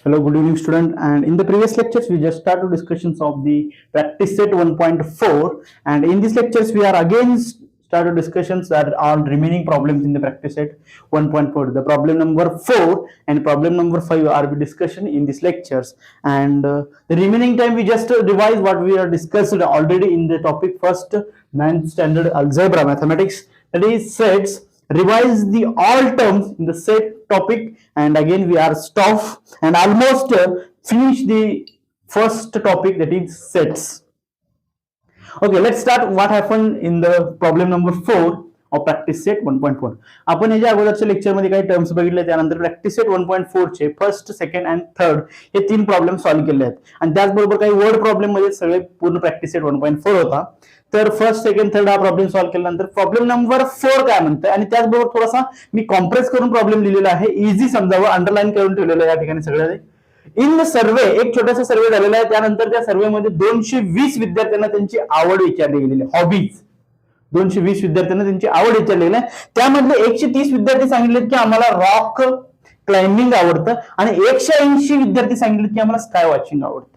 Hello, good evening, student. And in the previous lectures, we just started discussions of the practice set 1.4. And in these lectures, we are again started discussions that are remaining problems in the practice set 1.4. The problem number 4 and problem number 5 are be discussion in these lectures. And the remaining time, we just revise what we are discussed already in the topic first 9th standard algebra mathematics. That is sets, revise the all terms in the set topic, and again we are stop and almost finish the first topic, that is sets. Okay, let's start what happened in the problem number 4 of practice set 1.4. आपण याच्या अगोदरच्या lecture मध्ये काही terms बघितले, त्यानंतर practice set 1.4 चे first, second and third हे 3 problem solve केले आहेत. आणि त्याचबरोबर काही वर्ड प्रॉब्लेम मध्ये सगळे पूर्ण प्रॅक्टिस सेट 1.4 होता. तर फर्स्ट, सेकंड, थर्ड हा प्रॉब्लेम सॉल्व्ह केल्यानंतर प्रॉब्लेम नंबर 4 काय म्हणतोय, आणि त्याचबरोबर थोडासा मी कॉम्प्रेस करून प्रॉब्लेम लिहिलेला आहे, इझी समजावं, अंडरलाईन करून ठेवलेलं आहे या ठिकाणी सगळं. इन द सर्वे एक छोटासा सर्वे झालेला आहे, त्यानंतर त्या सर्वेमध्ये 220 विद्यार्थ्यांना त्यांची आवड विचारली गेलेली आहे. हॉबीज 220 विद्यार्थ्यांना त्यांची आवड विचारलेली आहे. त्यामधले 130 विद्यार्थी सांगितलेत की आम्हाला रॉक क्लाइम्बिंग आवडतं, आणि 180 विद्यार्थी सांगितलेत की आम्हाला स्काय वॉचिंग आवडतं.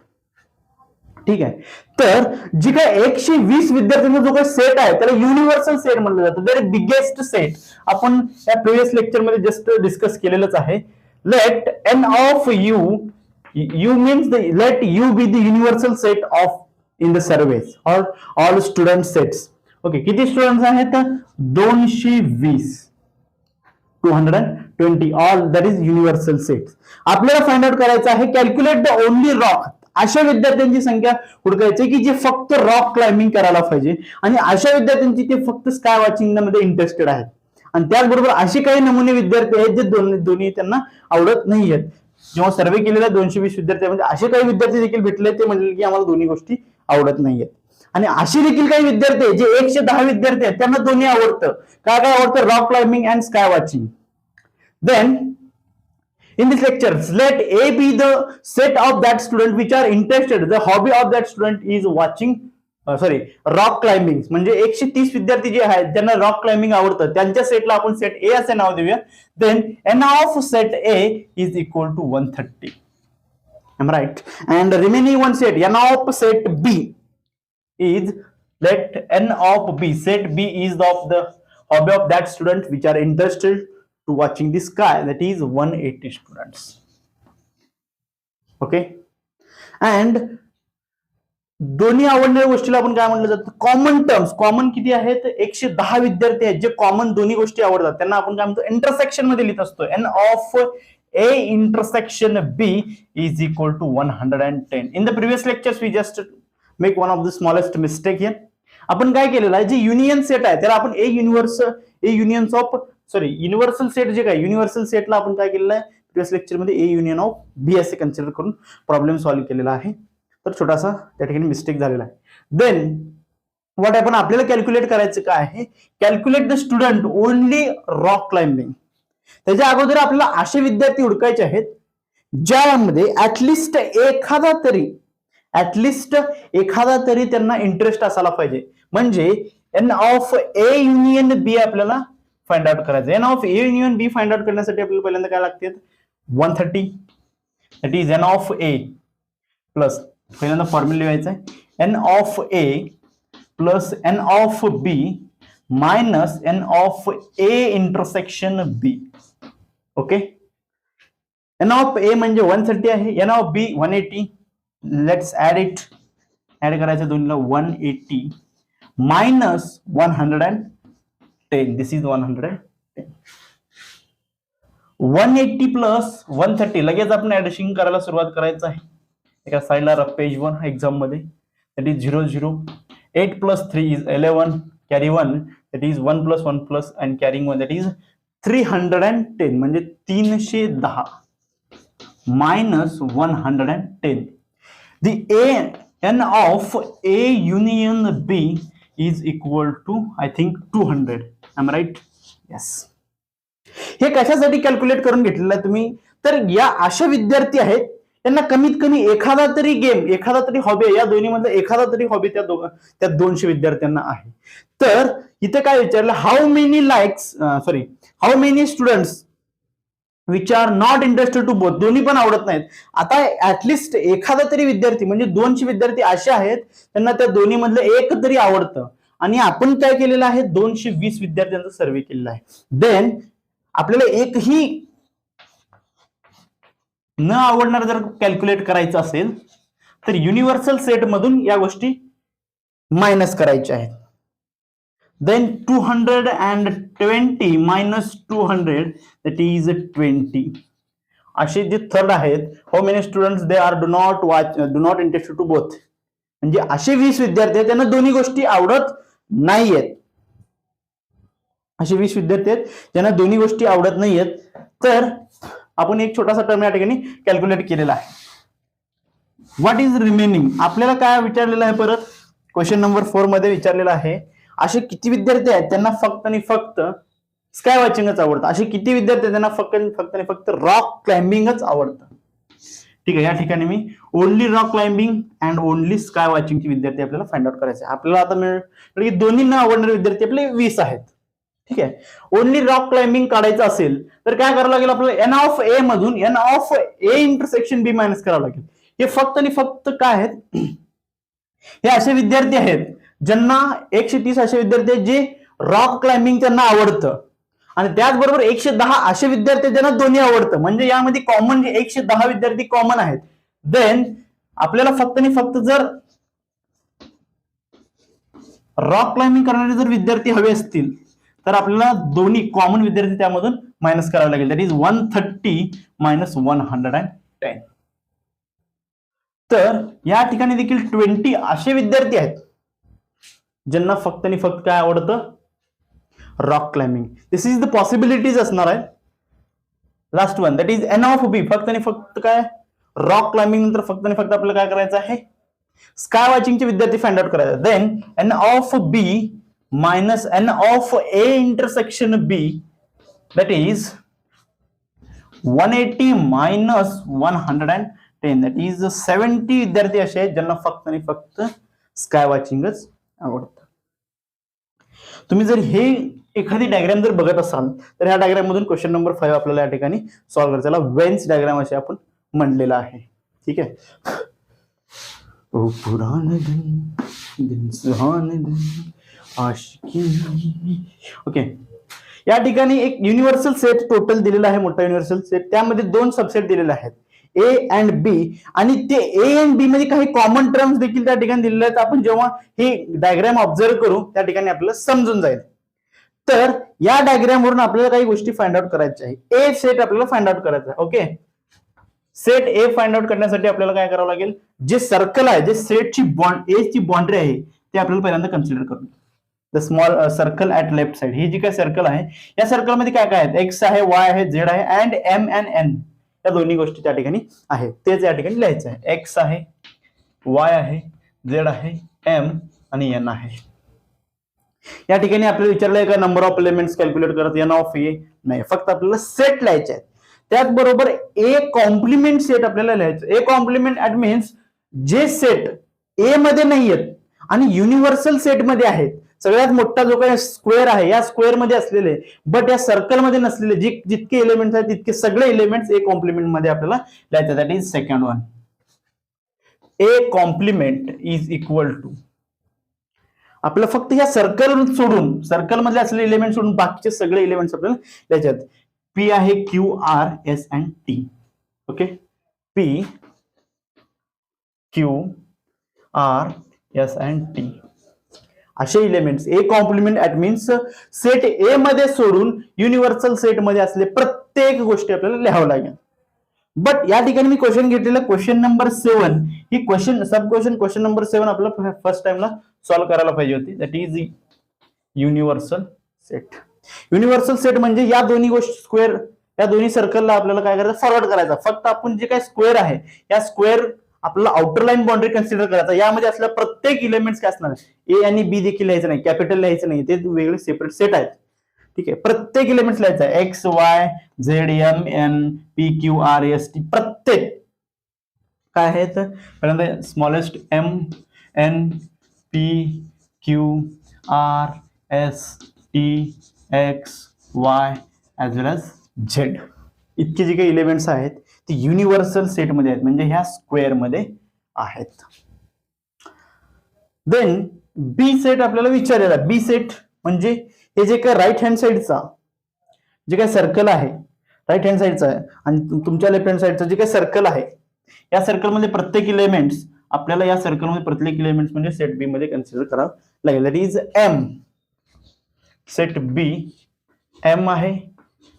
ठीक आहे. तर जी काय 120 विद्यार्थ्यांचा जो काही सेट आहे त्याला युनिव्हर्सल सेट म्हटलं जातं, व्हेरी बिगेस्ट सेट. आपण या प्रिव्हियस लेक्चर मध्ये जस्ट डिस्कस केलेलंच आहे. Let n of U means let U be the universal set of in the surveys और ऑल स्टुडंट सेट्स. ओके, किती स्टुडंट्स आहेत? 220, 220 all, that is universal sets. आपल्याला find out करायचं आहे calculate the only rock. अशा विद्यार्थ्यांची संख्या हुडकायची की जे फक्त रॉक क्लाइम्बिंग करायला पाहिजे, आणि अशा विद्यार्थ्यांची ते फक्त स्काय वॉचिंग मध्ये इंटरेस्टेड आहेत. आणि त्याचबरोबर असे काही नमुने विद्यार्थी आहेत जे दोन्ही त्यांना आवडत नाही आहेत. जेव्हा सर्वे केलेल्या 220 विद्यार्थ्यांमध्ये असे काही विद्यार्थी देखील भेटले, ते म्हणले की आम्हाला दोन्ही गोष्टी आवडत नाहीयेत. आणि असे देखील काही विद्यार्थी जे 110 विद्यार्थी आहेत त्यांना दोन्ही आवडतं. काय काय आवडतं? Rock climbing and sky watching. Then in this lectures, let A be the set of that student which are interested, the hobby of that student is watching rock climbing. म्हणजे 130 विद्यार्थी जे आहेत ज्यांना रॉक क्लाइम्बिंग आवडतं त्यांच्या सेटला आपण set A असे नाव देऊया. then n of set A is equal to 130. am I right? and the remaining one set n of set B is, let n of B, set B is of the hobby of that student which are interested to watching the sky, that is 180 students. okay, and दोन्ही आवडणाऱ्या गोष्टीला आपण काय म्हटलं जातं? Common terms. Common किती आहेत? 110 विद्यार्थी आहेत जे कॉमन दोन्ही गोष्टी आवडतात, त्यांना आपण काय म्हणतो? इंटरसेक्शन मध्ये लिहित असतो. N of A intersection B is equal to 110. In the previous lectures we just make one of the smallest mistake here. आपण काय केलेलं आहे, जे युनियन सेट आहे त्याला आपण युनिव्हर्सल सेट जे काय युनिव्हर्सल सेटला आपण काय केलेलं आहे प्रिव्हियस लेक्चर मध्ये A युनियन ऑफ B असे कन्सिडर करून प्रॉब्लेम सॉल्व्ह केलेला आहे. तर छोटासा त्या ठिकाणी मिस्टेक झालेला आहे. देन व्हॉट आपण आपल्याला कॅल्क्युलेट करायचं काय आहे? Calculate the student only rock climbing. त्याच्या अगोदर आपल्याला असे विद्यार्थी हुडकायचे आहेत ज्यामध्ये ऍटलिस्ट एखादा तरी त्यांना इंटरेस्ट असायला पाहिजे. म्हणजे n of A union B आपल्याला फाइंड आउट करायचं. N of A union B find out करण्यासाठी आपल्याला पहिल्यांदा काय लागते? 130. That is N of A plus, पहिल्यांदा फॉर्म्युला लिहायचा आहे, n of A plus n of B minus n of A intersection B. ओके, एन ऑफ A म्हणजे 130 आहे, n of B 180. Let's add it. Add करायचं दोन्हीला 180 मायनस 110. This is 110. 180 प्लस 130. लगेच आपण ऍडिशन करायला सुरुवात करायचं आहे. एका साईडला रफ पेज 1 एक्झाम मध्ये. That is 0 0. 8 plus 3 is 11. Carry 1, that is 1 plus 1 plus and carrying 1, that is 310. म्हणजे 310 minus 110. The n of A union B is equal to, I think, 200. Am I right? Yes. हे कशासाठी calculate करून घेतलेलं आहे तुम्ही? तर या अशा विद्यार्थी आहेत त्यांना कमीत कमी एखादा तरी गेम, एखादा तरी हॉबी, या दोन्ही मधला एखादा तरी हॉबी त्या 200 विद्यार्थ्यांना आहे. तर इथे काय विचारलं? How many students which are not interested to both, दोन्ही पण आवडत नाहीत. आता ऍटलिस्ट एखादा तरी विद्यार्थी म्हणजे 200 विद्यार्थी असे आहेत त्यांना त्या दोन्ही मधलं एक तरी आवडतं, आणि आपण काय केलेलं आहे 220 विद्यार्थ्यांचा सर्वे केलेला आहे. देन आपल्याला एकही न आवडणार जर कॅल्क्युलेट करायचं असेल तर युनिव्हर्सल सेट मधून या गोष्टी मायनस करायच्या आहेत. Then 220 minus 200 that is 20. असे जे थर्ड आहेत, how many students they are do not interested to both, म्हणजे असे 20 विद्यार्थी आहेत त्यांना दोन्ही गोष्टी आवडत नाहीयेत. असे 20 विद्यार्थी आहेत ज्यांना दोन्ही गोष्टी आवडत नाहीयेत. तर आपण एक छोटासा टर्म या ठिकाणी कॅल्क्युलेट केलेला आहे. व्हॉट इज रिमेनिंग, आपल्याला काय विचारलेलं आहे, परत क्वेश्चन नंबर 4 मध्ये विचारलेलं आहे असे किती विद्यार्थी आहेत त्यांना फक्त आणि फक्त स्काय वॉचिंगच आवडतं. असे किती विद्यार्थी त्यांना फक्त आणि फक्त रॉक क्लाइम्बिंगच आवडतं. ठीक आहे, या ठिकाणी मी only rock climbing and only sky वॉचिंगचे विद्यार्थी आपल्याला फाइंड आउट करायचे. आपल्याला आता मिळेल की दोन्ही न आवडणारे विद्यार्थी आपले 20 आहेत. ठीक आहे, ओनली रॉक क्लाइम्बिंग काढायचं असेल तर काय करावं लागेल, आपल्याला एन ऑफ ए मधून n of A intersection B minus करावं लागेल. हे फक्त आणि फक्त काय आहेत, हे असे विद्यार्थी आहेत ज्यांना 130 असे विद्यार्थी आहेत जे रॉक क्लाइम्बिंग त्यांना आवडतं, आणि त्याचबरोबर 110 असे विद्यार्थी ज्यांना दोन्ही आवडतं, म्हणजे यामध्ये कॉमन जे 110 विद्यार्थी कॉमन आहेत. देन आपल्याला फक्त आणि फक्त जर रॉक क्लाइम्बिंग करणारे जर विद्यार्थी हवे असतील तर आपल्याला दोन्ही कॉमन विद्यार्थी त्यामधून मायनस करावे लागेल. That is 130 minus 110. तर या ठिकाणी देखील 20 असे विद्यार्थी आहेत ज्यांना फक्त आणि फक्त काय आवडतं, rock climbing. This is the possibilities असणार आहे. Last one that is N of B, फक्त आणि फक्त काय रॉक क्लाइम्बिंग नंतर फक्त आणि फक्त आपल्याला काय करायचं आहे, स्काय वॉचिंगचे विद्यार्थी फाइंड आउट करायचे. Then n of B minus n of A intersection B that is 180 minus 110. That is 70 विद्यार्थी असे आहेत ज्यांना फक्त आणि फक्त स्काय वॉचिंगच आवडतं. तुम्ही जर हे एखादी डायग्राम जर बघत असाल तर ह्या डायग्राम मधून क्वेश्चन नंबर 5 आपल्याला या ठिकाणी सॉल्व्ह करायचा. वेन्स डायग्राम असे आपण म्हणलेला आहे. ठीक आहे, ओ पुराना दिन सुहाना दिन आशिकी. ओके, या ठिकाणी एक युनिव्हर्सल सेट टोटल दिलेला आहे, मोठा युनिव्हर्सल सेट. त्यामध्ये 2 सबसेट दिलेले आहेत, ए अँड बी, आणि ते ए अँड बी मध्ये काही कॉमन टर्म्स देखील त्या ठिकाणी दिलेले आहेत. आपण जेव्हा हे डायग्राम ऑब्झर्व करू त्या ठिकाणी आपल्याला समजून जाईल. तर या डायग्राम वरून आपल्याला काही गोष्टी फाइंड आउट करायच्या आहे. ए सेट आपल्याला फाइंड आउट करायचा आहे. ओके, सेट ए फाइंड आउट करण्यासाठी आपल्याला काय करावं लागेल, जे सर्कल आहे, जे सेटची ए ची बाउंड्री आहे ते आपल्याला पहिल्यांदा कन्सिडर करू. The small circle at left side, ही जी काय सर्कल आहे या सर्कल मध्ये काय काय आहेत, एक्स आहे, वाय आहे, झेड आहे, अँड एम अँड एन, या दोन्ही गोष्टी त्या ठिकाणी आहेत. तेच या ठिकाणी लिहायचं आहे. एक्स आहे, वाय आहे, झेड आहे, एम आणि एन आहे. या ठिकाणी आपल्याला विचारलंय का नंबर ऑफ एलिमेंट्स कॅल्क्युलेट करत, एन ऑफ ए नाही, फक्त आपल्याला सेट लिहायचे आहेत. त्याचबरोबर ए कॉम्प्लिमेंट सेट आपल्याला लिहायचं. ए कॉम्प्लिमेंट ऍट मीन्स जे सेट ए मध्ये नाही आहेत आणि युनिव्हर्सल सेट मध्ये आहेत. सगळ्यात मोठा जो काही स्क्वेअर आहे या स्क्वेअर मध्ये असलेले बट या सर्कल मध्ये नसलेले जितके एलिमेंट्स आहेत तितके सगळे एलिमेंट्स ए कॉम्प्लिमेंट मध्ये आपल्याला लिहायचं. That is second one. A complement is equal to, आपल्याला फक्त या सर्कल सोडून, सर्कल मधले असलेले एलिमेंट सोडून बाकीचे सगळे एलिमेंट्स आपल्याला लिहायचे. पी आहे Q R S and T. Okay, P Q R S and T असे elements. A complement at means set A मध्ये सोडून युनिव्हर्सल सेट मध्ये असले प्रत्येक गोष्टी आपल्याला लिहावं लागेल. बट या ठिकाणी मी क्वेश्चन घेतलेलं क्वेश्चन नंबर 7, ही क्वेश्चन नंबर 7 आपल्याला फर्स्ट टाइमला सॉल्व्ह करायला पाहिजे होती. That is universal set. Universal set म्हणजे या दोन्ही गोष्टी स्क्वेअर, या दोन्ही सर्कलला आपल्याला काय करायचं, फॉरवर्ड करायचा. फक्त आपण जे काय स्क्वेअर आहे या स्क्वेअर आपल्याला आउटर लाईन बाउंड्री कन्सिडर करायचा. यामध्ये असल्या प्रत्येक एलिमेंट्स काय असणार, ए आणि बी देखील लिहायचं नाही, कॅपिटल लिहायचं नाही, ते वेगळे सेपरेट सेट आहेत. ठीक आहे, प्रत्येक एलिमेंट्स लिहायचा आहे. X Y Z M N P Q R S T, प्रत्येक काय आहेत, पहिल्यांदा smallest M N P Q R S T X Y as well as Z. इतके जे काही इलेमेंट्स आहेत ते युनिव्हर्सल सेटमध्ये आहेत, म्हणजे ह्या स्क्वेअरमध्ये आहेत. देन बी सेट आपल्याला विचारलेला. बी सेट म्हणजे हे जे काय राईट हँड साइडचा जे काय सर्कल आहे, राईट हँड साइडचा आहे आणि तुमच्या लेफ्ट हँड साइडचा जे काय सर्कल आहे, या सर्कलमध्ये प्रत्येक इलेमेंट्स आपल्याला या सर्कलमध्ये प्रत्येक इलेमेंट्स म्हणजे सेट बी मध्ये कन्सिडर करावं लागेल. That is M. Set B M आहे,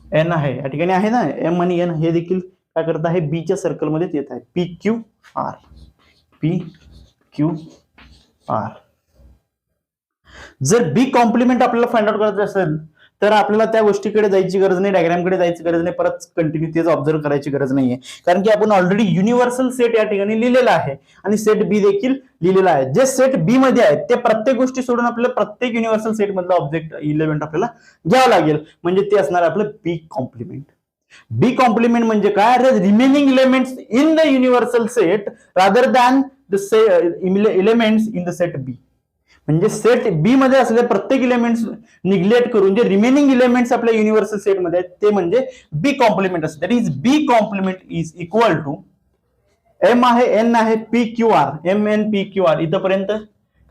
एन आहे, या ठिकाणी आहे ना एम आणि एन, हे देखील काय करत आहे, बी च्या सर्कलमध्ये येत आहे. P Q R, P Q R. जर बी कॉम्प्लिमेंट आपल्याला फाइंड आउट करायचं असेल तर आपल्याला त्या गोष्टीकडे जायची गरज नाही, डायग्रामकडे जायची गरज नाही, परत कंटिन्यू तेच ऑब्झर्व करायची गरज नाहीये, कारण की आपण ऑलरेडी युनिव्हर्सल सेट या ठिकाणी लिहिलेला आहे आणि सेट बी देखील लिहिलेला आहे. जे सेट बी मध्ये आहेत ते प्रत्येक गोष्टी सोडून आपल्याला प्रत्येक युनिव्हर्सल सेट मधला ऑब्जेक्ट इलेमेंट आपल्याला घ्यावं लागेल, म्हणजे ते असणार आपलं बी कॉम्प्लिमेंट. बी कॉम्प्लिमेंट म्हणजे काय, remaining elements in the universal set rather than the elements in the set B. म्हणजे सेट बी मध्ये असलेले प्रत्येक इलेमेंट्स निग्लेक्ट करून जे रिमेनिंग इलेमेंट्स आपल्या युनिव्हर्सल सेट मध्ये आहेत ते म्हणजे बी कॉम्प्लिमेंट असते. That is B complement is equal to M आहे, एन आहे, P Q R, M N P Q R. इथपर्यंत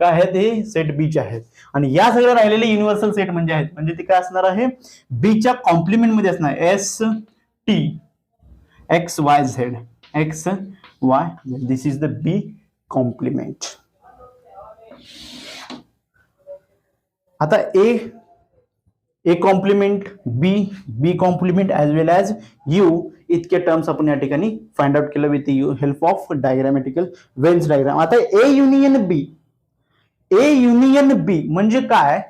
काय आहेत, हे सेट बी चे आहेत आणि या सगळ्या राहिलेले युनिव्हर्सल सेट म्हणजे आहेत, म्हणजे ते काय असणार आहे, बी च्या कॉम्प्लिमेंट मध्ये असणार. S T X Y Z, X Y Z, this is the B complement. आता A complement, B complement as well as U, इतके टर्म्स आपण या ठिकाणी फाइंड आउट केलं with help of diagrammatical Venn's diagram. आता A union B, A union बी म्हणजे काय,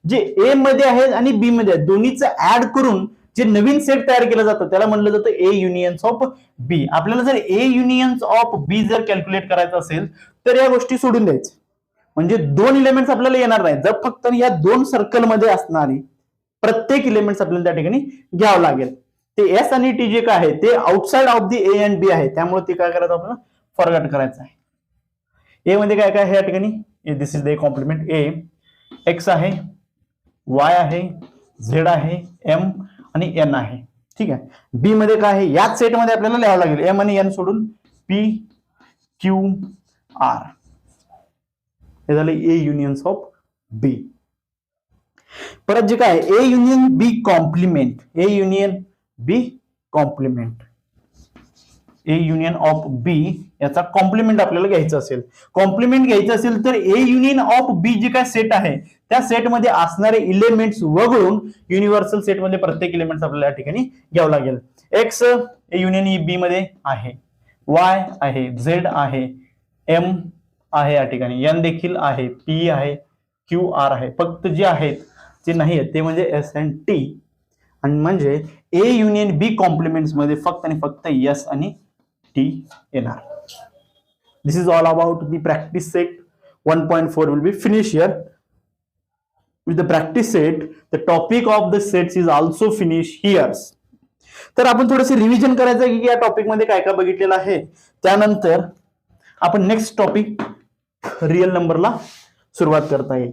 जे ए मध्ये आहेत आणि बी मध्ये आहेत दोन्हीचं ऍड करून जे नवीन सेट तयार केलं जातं त्याला म्हणलं जातं ए युनियन्स ऑफ बी. आपल्याला जर ए युनियन्स ऑफ बी जर कॅल्क्युलेट करायचं असेल तर या गोष्टी सोडून द्यायचं, म्हणजे दोन इलेमेंट्स आपल्याला येणार नाही, जर फक्त या दोन सर्कल मध्ये असणारी प्रत्येक इलेमेंट्स आपल्याला त्या ठिकाणी घ्यावं लागेल. ते एस आणि टी जे काय आहे ते outside of the A and B आहे, त्यामुळे ते काय करायचं आपल्याला फॉरगॅट करायचं आहे. ए मध्ये काय काय आहे या ठिकाणी, this is the complement. A X आहे, वाय आहे, झेड आहे, एम आणि एन आहे, ठीक आहे. बी मध्ये काय आहे, याच सेट मध्ये आपल्याला लिहावं लागेल एम आणि एन सोडून पी क्यू आर. हे झालं ए युनियन्स ऑफ बी. परत जे काय A union B complement, A union B complement, A union of B याचा कॉम्प्लिमेंट आपल्याला घ्यायचं असेल, कॉम्प्लिमेंट घ्यायचं असेल तर ए युनियन ऑफ बी जे काय सेट आहे त्या सेटमध्ये असणारे इलेमेंट्स वगळून युनिव्हर्सल सेटमध्ये प्रत्येक इलेमेंट्स आपल्याला या ठिकाणी घ्यावं लागेल. एक्स ए युनियन बी मध्ये आहे, वाय आहे, झेड आहे, एम आहे या ठिकाणी, एन देखील आहे, पी आहे, क्यू आर आहे. फक्त जे आहेत जे नाही आहेत ते म्हणजे एस अँड टी, आणि म्हणजे ए युनियन बी कॉम्प्लिमेंट्स मध्ये फक्त आणि फक्त एस आणि टी येणार. This is all about the practice set 1.4 will be finish here. With the practice set the topic of the sets is also finish here. तर आपण थोडंसं रिव्हिजन करायचं की या टॉपिक मध्ये काय काय बघितलेलं आहे, त्यानंतर आपण नेक्स्ट टॉपिक रियल नंबरला सुरुवात करता येईल.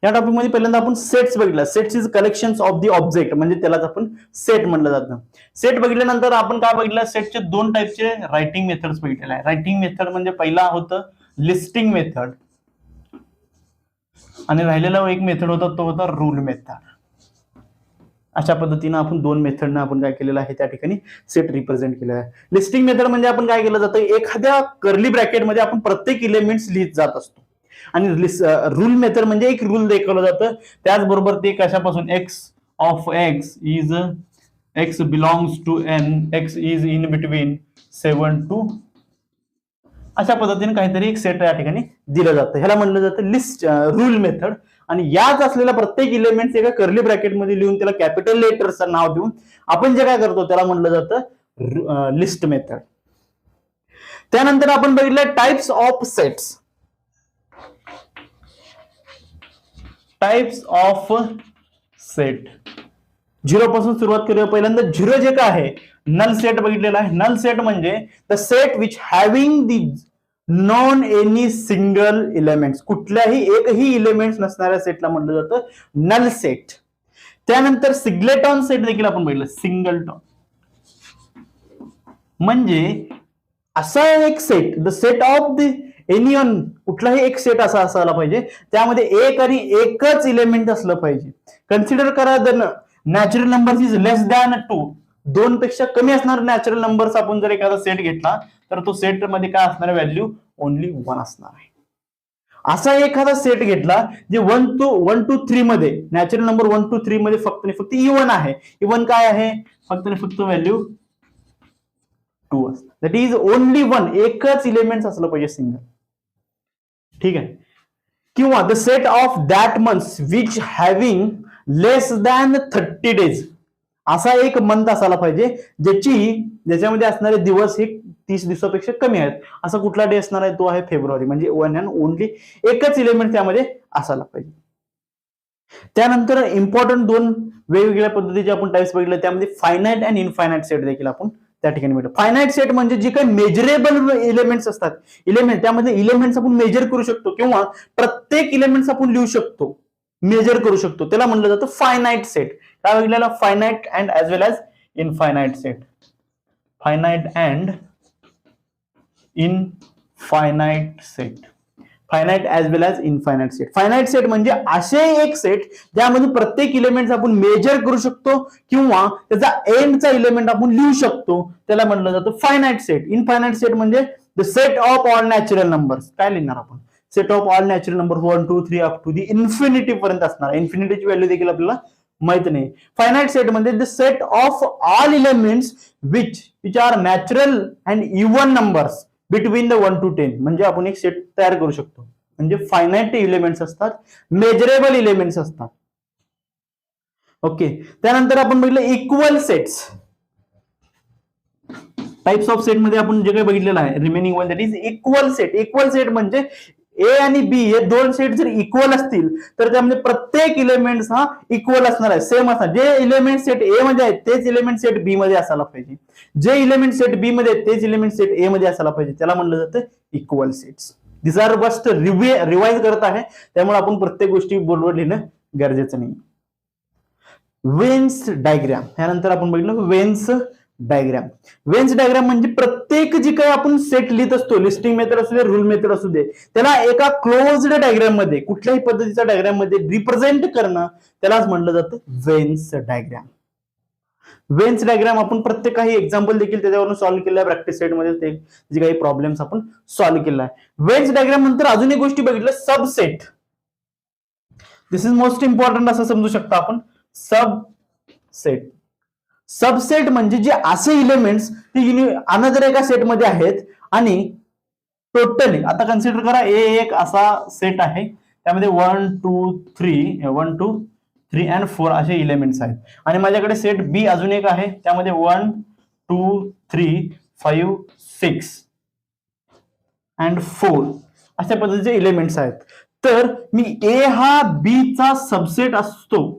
या टॉपिक मध्ये पहिल्यांदा आपण सेट्स बघितला. Sets is collections of the object, म्हणजे त्यालाच आपण सेट म्हणलं जातं. सेट बघितल्यानंतर आपण काय बघितलं, सेटचे दोन टाइपचे रायटिंग मेथड्स बघितलेले आहे. रायटिंग मेथड म्हणजे पहिला होतं लिस्टिंग मेथड आणि राहिलेला एक मेथड होता तो होता रूल मेथड. अशा पद्धतीने आपण दोन मेथडने आपण काय केलेलं आहे त्या ठिकाणी सेट रिप्रेझेंट केलेला आहे. लिस्टिंग मेथड म्हणजे आपण काय केलं जातं, एखाद्या कर्ली ब्रॅकेट मध्ये आपण प्रत्येक इलेमेंट्स लिहित जात असतो, आणि रूल मेथड म्हणजे एक रूल दाखवलं जातं, त्याचबरोबर ते कशापासून, X of X is X belongs to N, X is in between 7 to, अशा पद्धतीने काहीतरी एक सेट या ठिकाणी दिलं जातं, ह्याला म्हणलं जातं लिस्ट रूल मेथड. आणि याच असलेल्या प्रत्येक इलेमेंट्स एका कर्ली ब्रॅकेट मध्ये लिहून त्याला कॅपिटल लेटरचं नाव देऊन आपण जे काय करतो त्याला म्हणलं जातं लिस्ट मेथड. त्यानंतर आपण बघितलं types of sets. Types of set zero पासून सुरुवात करूया. पहिल्यांदा झिरो जे काय आहे नल सेट बघितलेला आहे. नल सेट म्हणजे the set which having the non any single elements, कुठल्याही एकही एलिमेंट्स नसणाऱ्या सेटला म्हटलं जातं नल सेट. त्यानंतर सिंगलेटॉन सेट देखील आपण बघितलं. सिंगलटॉन म्हणजे असा एक set, the set of the anion, कुठलाही एक सेट असा असायला पाहिजे त्यामध्ये एक आणि एकच इलेमेंट असलं पाहिजे. कन्सिडर करा the natural numbers is less than 2, 2 पेक्षा कमी असणार नॅचरल नंबर्स आपण जर एखादा सेट घेतला तर तो सेट मध्ये काय असणार व्हॅल्यू ओनली 1 असणार आहे. असा एखादा सेट घेतला जे 1 to 3 मध्ये नॅचरल नंबर 1 to 3 मध्ये फक्त आणि फक्त इवन आहे. इवन काय आहे फक्त आणि फक्त व्हॅल्यू 2 असणार. दॅट इज ओनली 1, एकच इलेमेंट असलं पाहिजे सिंगल. ठीक आहे. किंवा the set of that months which having less than 30 days, असा एक मंथ असायला पाहिजे ज्याच्यामध्ये असणारे दिवस हे 30 दिवसापेक्षा कमी आहेत. असा कुठला डे असणार आहे तो आहे फेब्रुवारी. म्हणजे 1 and ओनली एकच इलेमेंट त्यामध्ये असायला पाहिजे. त्यानंतर इम्पॉर्टंट 2 वेगवेगळ्या पद्धतीचे आपण टाइप्स बघितले. त्यामध्ये फायनाइट अँड इनफायनाइट सेट देखील आपण त्या ठिकाणी मिळतो. फायनाइट सेट म्हणजे जे काही मेजरेबल एलिमेंट्स असतात, इलेमेंट त्यामध्ये इलेमेंट्स आपण मेजर करू शकतो किंवा प्रत्येक इलेमेंट्स आपण लिहू शकतो, मेजर करू शकतो, त्याला म्हणलं जातं फायनाइट सेट. काय बघितलेला finite and as well as infinite set. Finite and infinite set. Finite as well as infinite set. Finite set म्हणजे असे एक सेट ज्यामध्ये प्रत्येक इलेमेंट आपण मेजर करू शकतो किंवा त्याचा एंडचा इलेमेंट आपण लिहू शकतो, त्याला म्हटलं जातं फायनाइट सेट. इनफायनाइट सेट म्हणजे the set of all natural numbers. काय लिहिणार आपण set of all natural number 1 2 3 up to the infinity पर्यंत असणार. इन्फिनिटीची व्हॅल्यू देखील आपल्याला माहित नाही. फायनाइट सेट म्हणजे the set of all elements which are natural and even numbers between the 1 to 10. म्हणजे आपण एक सेट तयार करू शकतो. म्हणजे फायनाइट एलिमेंट्स असतात, मेजरेबल एलिमेंट्स असतात. ओके. त्यानंतर आपण बघितलं equal sets. Types of set मध्ये आपण जे काही बघितलेलं आहे remaining one that is equal set. Equal set म्हणजे ए आणि बी हे 2 सेट जर इक्वल असतील तर त्यामध्ये प्रत्येक इलेमेंट हा इक्वल असणार आहे, सेम असणार. जे इलेमेंट सेट ए मध्ये आहेत तेच इलेमेंट सेट बी मध्ये असायला पाहिजे. जे इलेमेंट सेट बी मध्ये आहेत तेच इलेमेंट सेट ए मध्ये असायला पाहिजे. त्याला म्हणलं जातं इक्वल सेट्स. दिस आर जस्ट रिवाइज करत आहे, त्यामुळे आपण प्रत्येक गोष्टी बरोबर लिहिणं गरजेचं नाही. Veins diagram. त्यानंतर आपण बघितलं वेन्स डायग्राम. वेन्स डायग्राम म्हणजे प्रत्येक जी काही आपण सेट लिहित असतो, लिस्टिंग मेथड असू दे, रूल मेथड असू दे, त्याला एका क्लोज्ड डायग्राम मध्ये, कुठल्याही पद्धतीच्या डायग्राम मध्ये रिप्रेझेंट करणं त्यालाच म्हटलं जातं वेन्स डायग्राम. वेन्स डायग्राम आपण प्रत्येक काही एक्झाम्पल देखील त्याच्यावरून सॉल्व्ह केलं आहे प्रॅक्टिस सेट मध्ये, ते जे काही प्रॉब्लेम्स आपण सॉल्व्ह केला आहे. वेन्स डायग्राम नंतर अजून एक गोष्टी बघितलं subset. This is most important असं समजू शकता आपण. सबसेट. सबसेट म्हणजे जे असे इलेमेंट्स अनदर एका सेटमध्ये आहेत आणि टोटली आता कन्सिडर करा ए एक असा सेट आहे, त्यामध्ये 1 2 3 and 4 असे इलेमेंट्स आहेत आणि माझ्याकडे सेट बी अजून एक आहे, त्यामध्ये 1 2 3 5 6 and 4 अशा पद्धतीचे इलेमेंट्स आहेत. तर मी ए हा बी चा सबसेट असतो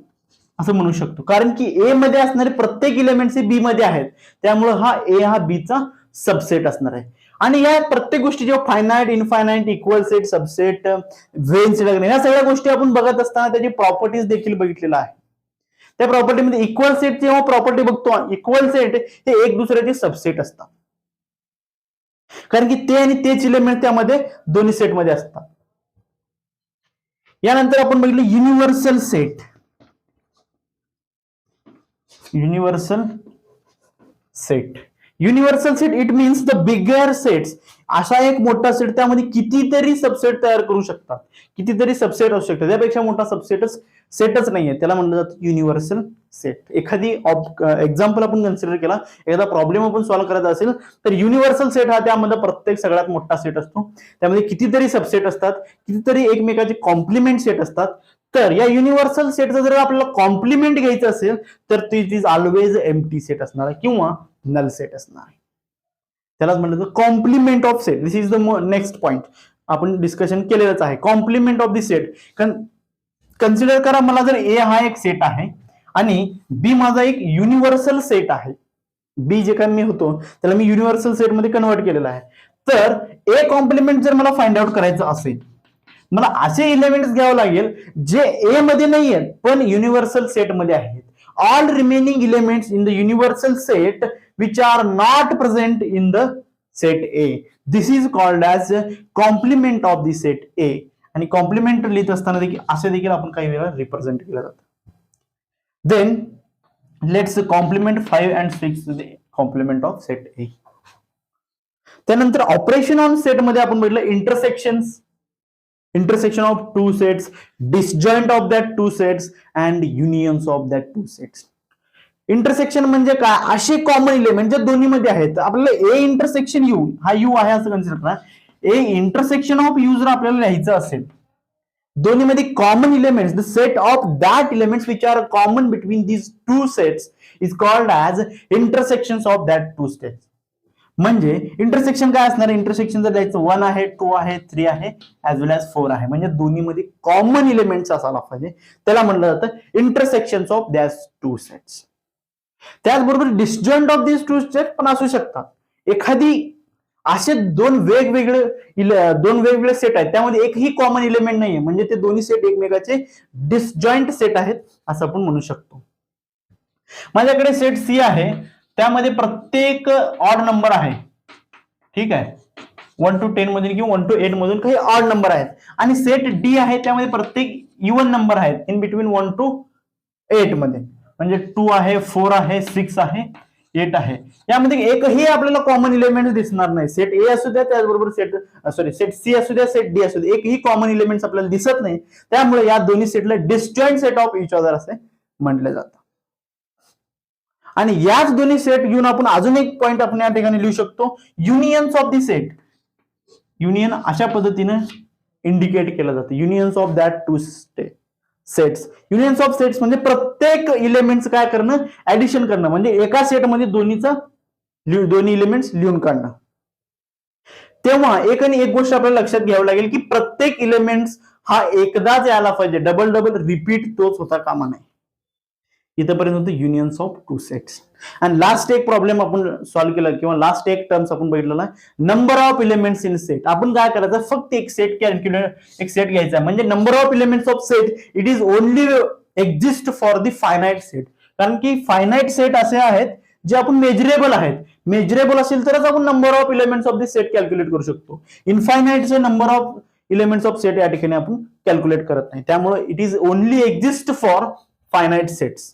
असं म्हणू शकतो, कारण की ए मध्ये असणारे प्रत्येक इलेमेंट्स बी मध्ये आहेत, त्यामुळे हा ए हा बी चा सबसेट असणार आहे. आणि या प्रत्येक गोष्टी जेव्हा finite, infinite, equal set, subset, veins diagram या सगळ्या गोष्टी आपण बघत असताना त्याची प्रॉपर्टीज देखील बघितलेला आहे. त्या प्रॉपर्टीमध्ये इक्वल सेट जेव्हा प्रॉपर्टी बघतो, इक्वल सेट हे एक दुसऱ्याचे सबसेट असतात, कारण की ते आणि तेच इलेमेंट त्यामध्ये दोन्ही सेटमध्ये असतात. यानंतर आपण बघितलं universal set. Universal set. Universal set it means the bigger sets. असा एक मोठा सेट त्यामध्ये कितीतरी सबसेट तयार करू शकतात, कितीतरी सबसेट असू शकतात, त्यापेक्षा मोठा सेटच नाहीये, त्याला म्हणलं जातं युनिव्हर्सल सेट. एखादी एक्झाम्पल आपण कन्सिडर केला, एखादा प्रॉब्लेम आपण सॉल्व्ह करायचा असेल तर युनिव्हर्सल सेट हा त्यामध्ये प्रत्येक सगळ्यात मोठा सेट असतो, त्यामध्ये कितीतरी सबसेट असतात, कितीतरी एकमेकाचे कॉम्प्लिमेंट सेट असतात. तर या युनिव्हर्सल सेटचा जर आपल्याला कॉम्प्लिमेंट घ्यायचं असेल तर it is always empty set असणार आहे किंवा नल सेट असणार आहे, त्यालाच म्हणलं जातं complement of set. This is the next point आपण डिस्कशन केलेलंच आहे, complement of the set. Consider करा मला जर ए हा एक सेट आहे आणि बी माझा एक युनिव्हर्सल सेट आहे. बी जे काय मी होतो त्याला मी युनिव्हर्सल सेट मध्ये कन्वर्ट केलेला आहे. तर ए कॉम्प्लिमेंट जर मला फाइंड आउट करायचं असेल, मला असे एलिमेंट्स घ्यावं लागेल जे ए मध्ये नाही आहेत पण युनिव्हर्सल सेट मध्ये आहेत. All remaining elements in the universal set which are not present in the set A. This is called as complement of the set A. आणि कॉम्प्लिमेंट लिहित असताना देखील असे देखील आपण काही वेळा रिप्रेझेंट केलं जातं. Then let's complement 5 and 6 the complement of set A. त्यानंतर ऑपरेशन ऑन सेट मध्ये आपण बघितलं intersection of two sets, disjoint of that two sets and unions of that two sets. Intersection म्हणजे काय, असे कॉमन एलिमेंट जे दोन्ही मध्ये आहेत. आपल्याला ए इंटरसेक्शन यू, हा यू आहे असं कन्सिडर करा. ए इंटरसेक्शन ऑफ यू जर आपल्याला लिहायचं असेल, दोन्ही मध्ये common elements, the set of that elements which R common between these two sets is called as intersections of that two sets. म्हणजे इंटरसेक्शन काय असणार, इंटरसेक्शन जर द्यायचं 1 आहे, 2 आहे, 3 आहे, ऍज वेल ॲज 4 आहे, म्हणजे दोन्ही मध्ये कॉमन एलिमेंट्स असायला पाहिजे. त्याला म्हणलं जातं intersections of that two sets. त्याचबरोबर disjoint of this two set पण असू शकतात. एखादी असे दोन वेगवेगळे सेट आहेत, त्यामध्ये एकही कॉमन एलिमेंट नाहीये, म्हणजे ते दोन्ही सेट एकमेकाचे डिसजॉइंट सेट आहेत असं आपण म्हणू शकतो. माझ्याकडे सेट सी आहे, त्यामध्ये प्रत्येक ऑड नंबर आहे. ठीक आहे, 1 to 10 मधून किंवा 1 to 8 मधून काही ऑड नंबर आहेत. आणि सेट डी आहे, त्यामध्ये प्रत्येक इवन नंबर आहेत इन बिटवीन 1 to 8 मध्ये, म्हणजे 2 आहे, 4 आहे, 6 आहे, 8 आहे. यामध्ये एकही आपल्याला कॉमन एलिमेंट दिसणार नाही. सेट ए असू द्या, त्याचबरोबर सेट सी असू द्या, सेट डी असू द्या, एकही कॉमन एलिमेंट्स आपल्याला दिसत नाही. त्यामुळे या दोन्ही सेटला disjoint set of each other असे म्हटले जातं. आणि याच दोन्ही सेट घेऊन आपण अजून एक पॉइंट आपण या ठिकाणी लिहू शकतो, unions of the set. Union अशा पद्धतीने इंडिकेट केलं जातं, unions of that two sets. Unions of sets म्हणजे प्रत्येक एलिमेंट्स काय करणं, ऍडिशन करणं, म्हणजे एका सेटमध्ये दोन्ही एलिमेंट्स लिहून काढणं. तेव्हा एक आणि एक गोष्ट आपल्याला लक्षात घ्यावी लागेल की प्रत्येक एलिमेंट्स हा एकदाच यायला पाहिजे, डबल रिपीट तोच होता कामा नये. इथपर्यंत होतं युनियन्स ऑफ टू सेट्स. आणि लास्ट एक प्रॉब्लेम आपण सॉल्व्ह केला किंवा लास्ट एक टर्म्स आपण बघितलेला, number of elements in set. आपण काय करायचं, फक्त एक सेट घ्यायचा, म्हणजे number of elements of set it is only exist for the finite set. कारण की फायनाइट सेट असे आहेत जे आपण मेजरेबल आहेत. मेजरेबल असेल तरच आपण number of elements of the set calculate करू शकतो. इनफायनाइटचे number of elements of set या ठिकाणी आपण कॅल्क्युलेट करत नाही. त्यामुळे it is only exist for finite sets.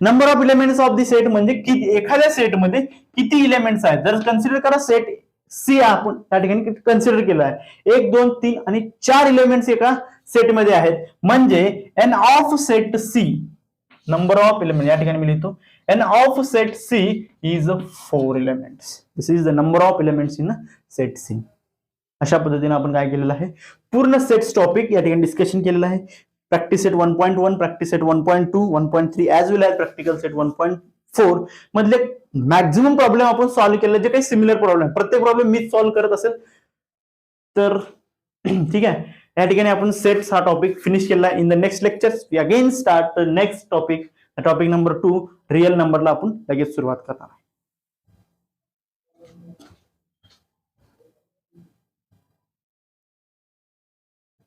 Number of elements of the set म्हणजे एखाद्या सेटमध्ये किती एलिमेंट्स आहेत. जर कन्सिडर करा सेट सी आपण त्या ठिकाणी कन्सिडर केलं आहे, 1 2 3 आणि 4 एलिमेंट्स एका सेटमध्ये आहेत, म्हणजे n of set C, number of element या ठिकाणी मी लिहितो n of set C is 4 elements. This is the number of elements in set C. अशा पद्धतीने आपण काय केलेलं आहे, पूर्ण सेट्स टॉपिक या ठिकाणी डिस्कशन केलेलं आहे. Practice set 1.1, practice set 1.2, 1.3 as well as practical set 1.4 मधले मॅक्झिमम प्रॉब्लेम आपण सॉल्व्ह केले, जे काही सिमिलर प्रॉब्लेम, प्रत्येक प्रॉब्लेम मीच सॉल्व्ह करत असेल तर ठीक आहे. या ठिकाणी आपण सेट्स हा टॉपिक फिनिश केला. In the next lectures we again start next topic, topic number 2, real नंबरला आपण लगेच सुरुवात करणार.